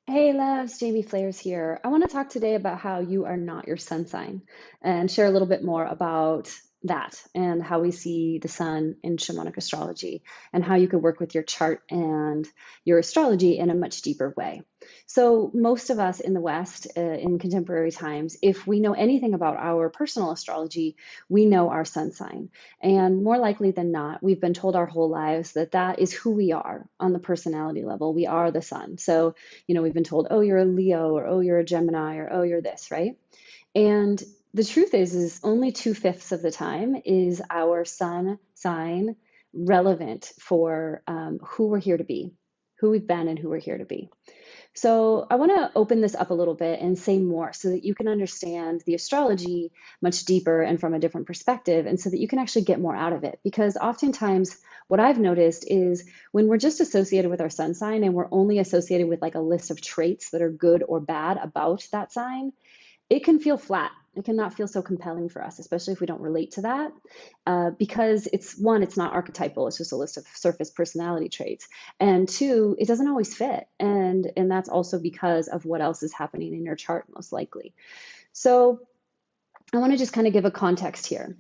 Hey loves, Jamie Flares here. I want to talk today about how you are not your sun sign and share a little bit more about that and how we see the sun in shamanic astrology and how you could work with your chart and your astrology in a much deeper way. So, most of us in the West, in contemporary times, if we know anything about our personal astrology, we know our sun sign. And more likely than not, we've been told our whole lives that that is who we are on the personality level. We are the sun. So, we've been told, oh, you're a Leo, or oh, you're a Gemini, or oh, you're this, right? And the truth is only 2/5 of the time is our sun sign relevant for who we're here to be, who we've been, and who we're here to be. So I want to open this up a little bit and say more so that you can understand the astrology much deeper and from a different perspective, and so that you can actually get more out of it. Because oftentimes, what I've noticed is when we're just associated with our sun sign and we're only associated with like a list of traits that are good or bad about that sign, it can feel flat. It cannot feel so compelling for us, especially if we don't relate to that, because it's one, it's not archetypal. It's just a list of surface personality traits, and two, it doesn't always fit, and that's also because of what else is happening in your chart, most likely. So I want to just kind of give a context here.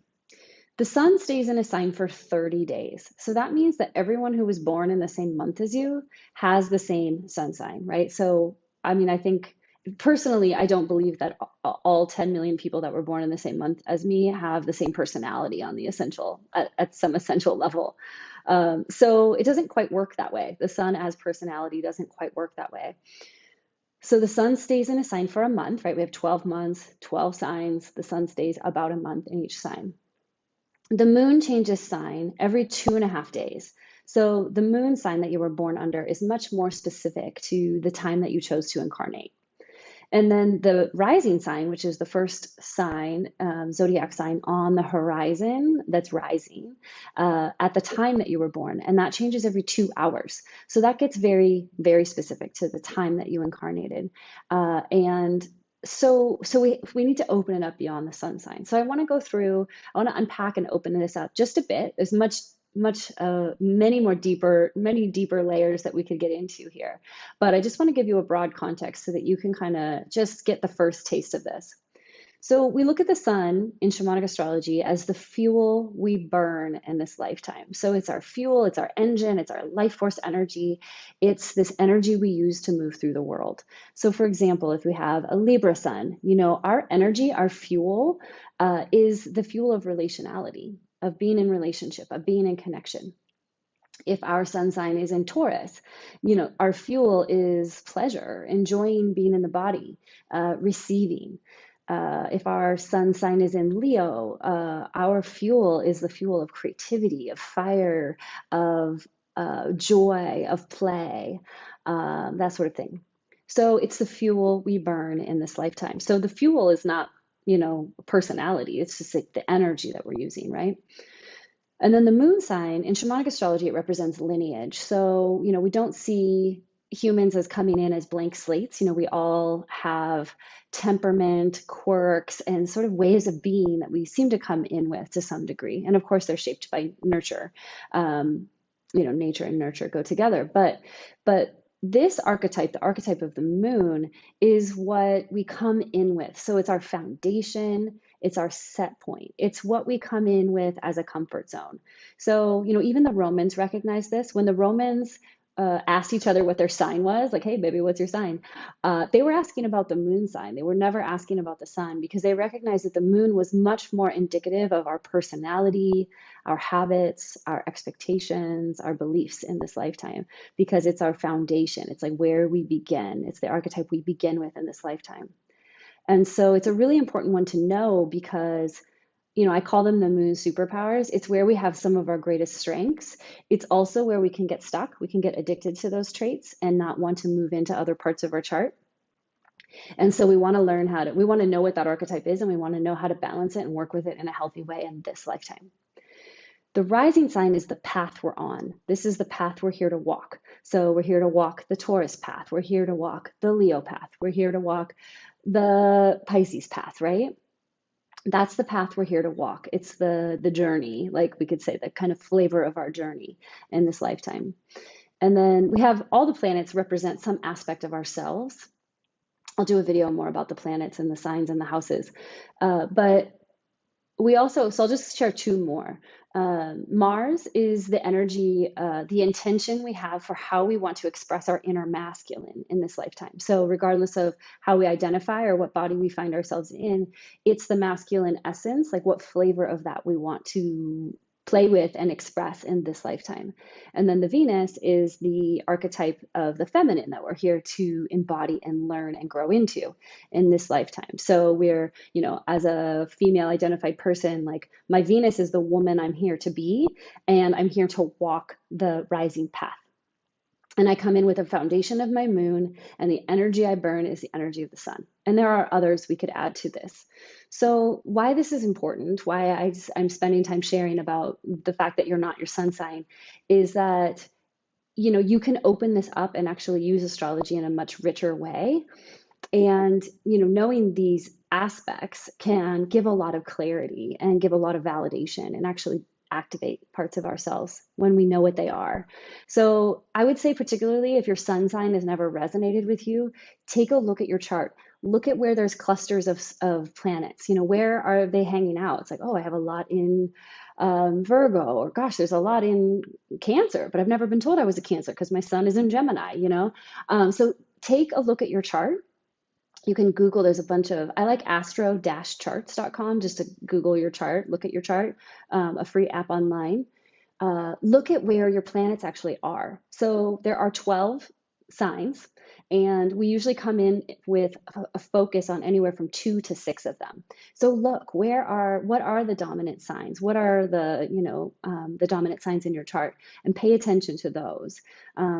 The sun stays in a sign for 30 days. So that means that everyone who was born in the same month as you has the same sun sign, right? So, I mean, I think personally, I don't believe that all 10 million people that were born in the same month as me have the same personality on the essential, at some essential level. So it doesn't quite work that way. The sun as personality doesn't quite work that way. So the sun stays in a sign for a month, right? We have 12 months, 12 signs. The sun stays about a month in each sign. The moon changes sign every 2.5 days. So the moon sign that you were born under is much more specific to the time that you chose to incarnate. And then the rising sign, which is the first sign, zodiac sign on the horizon that's rising at the time that you were born. And that changes every 2 hours. So that gets very, very specific to the time that you incarnated. And so we need to open it up beyond the sun sign. So I want to go through, I want to unpack and open this up just a bit. There's many deeper layers that we could get into here. But I just want to give you a broad context so that you can kind of just get the first taste of this. So we look at the sun in shamanic astrology as the fuel we burn in this lifetime. So it's our fuel, it's our engine, it's our life force energy. It's this energy we use to move through the world. So for example, if we have a Libra sun, our energy, our fuel is the fuel of relationality, of being in relationship, of being in connection. If our sun sign is in Taurus, our fuel is pleasure, enjoying being in the body, receiving. If our sun sign is in Leo, our fuel is the fuel of creativity, of fire, of joy, of play, that sort of thing. So it's the fuel we burn in this lifetime. So the fuel is not, personality. It's just like the energy that we're using, right? And then the moon sign in shamanic astrology, it represents lineage. So, we don't see humans as coming in as blank slates. We all have temperament, quirks, and sort of ways of being that we seem to come in with to some degree. And of course, they're shaped by nurture. Nature and nurture go together. But this archetype, the archetype of the moon, is what we come in with. So it's our foundation, it's our set point, it's what we come in with as a comfort zone. So, even the Romans recognized this. When the Romans asked each other what their sign was, like, hey, baby, what's your sign? They were asking about the moon sign. They were never asking about the sun because they recognized that the moon was much more indicative of our personality, our habits, our expectations, our beliefs in this lifetime, because it's our foundation. It's like where we begin. It's the archetype we begin with in this lifetime. And so it's a really important one to know because I call them the moon superpowers. It's where we have some of our greatest strengths. It's also where we can get stuck. We can get addicted to those traits and not want to move into other parts of our chart. And so we want to we want to know what that archetype is, and we want to know how to balance it and work with it in a healthy way in this lifetime. The rising sign is the path we're on. This is the path we're here to walk. So we're here to walk the Taurus path. We're here to walk the Leo path. We're here to walk the Pisces path, right? That's the path we're here to walk. It's the journey, like we could say, the kind of flavor of our journey in this lifetime. And then we have all the planets represent some aspect of ourselves. I'll do a video more about the planets and the signs and the houses. But we also, so I'll just share two more. Mars is the energy, the intention we have for how we want to express our inner masculine in this lifetime. So, regardless of how we identify or what body we find ourselves in, it's the masculine essence, like what flavor of that we want to play with and express in this lifetime. And then the Venus is the archetype of the feminine that we're here to embody and learn and grow into in this lifetime. So, we're, as a female identified person, like my Venus is the woman I'm here to be, and I'm here to walk the rising path. And I come in with a foundation of my moon, and the energy I burn is the energy of the sun. And there are others we could add to this. So, why this is important, why I'm spending time sharing about the fact that you're not your sun sign, is that you can open this up and actually use astrology in a much richer way. And knowing these aspects can give a lot of clarity and give a lot of validation and actually activate parts of ourselves when we know what they are. So I would say, particularly if your sun sign has never resonated with you, take a look at your chart. Look at where there's clusters of planets. Where are they hanging out? It's like, oh, I have a lot in Virgo, or gosh, there's a lot in Cancer, but I've never been told I was a Cancer because my sun is in Gemini. So take a look at your chart. You can Google, there's a bunch of, I like astro-charts.com, just to Google your chart, look at your chart, a free app online. Look at where your planets actually are. So there are 12 signs, and we usually come in with a focus on anywhere from 2 to 6 of them. So look, what are the dominant signs? What are the dominant signs in your chart? And pay attention to those.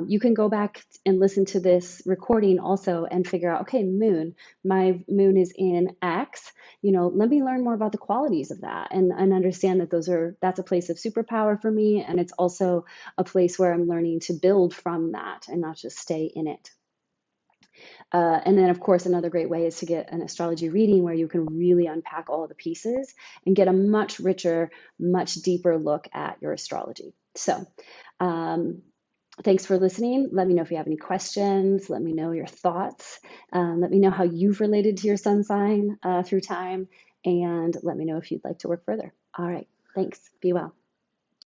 You can go back and listen to this recording also and figure out, okay, my moon is in X. Let me learn more about the qualities of that and understand that that's a place of superpower for me. And it's also a place where I'm learning to build from that and not just stay in it. And then, of course, another great way is to get an astrology reading where you can really unpack all the pieces and get a much richer, much deeper look at your astrology. So, thanks for listening. Let me know if you have any questions. Let me know your thoughts. Let me know how you've related to your sun sign through time. And let me know if you'd like to work further. All right. Thanks. Be well.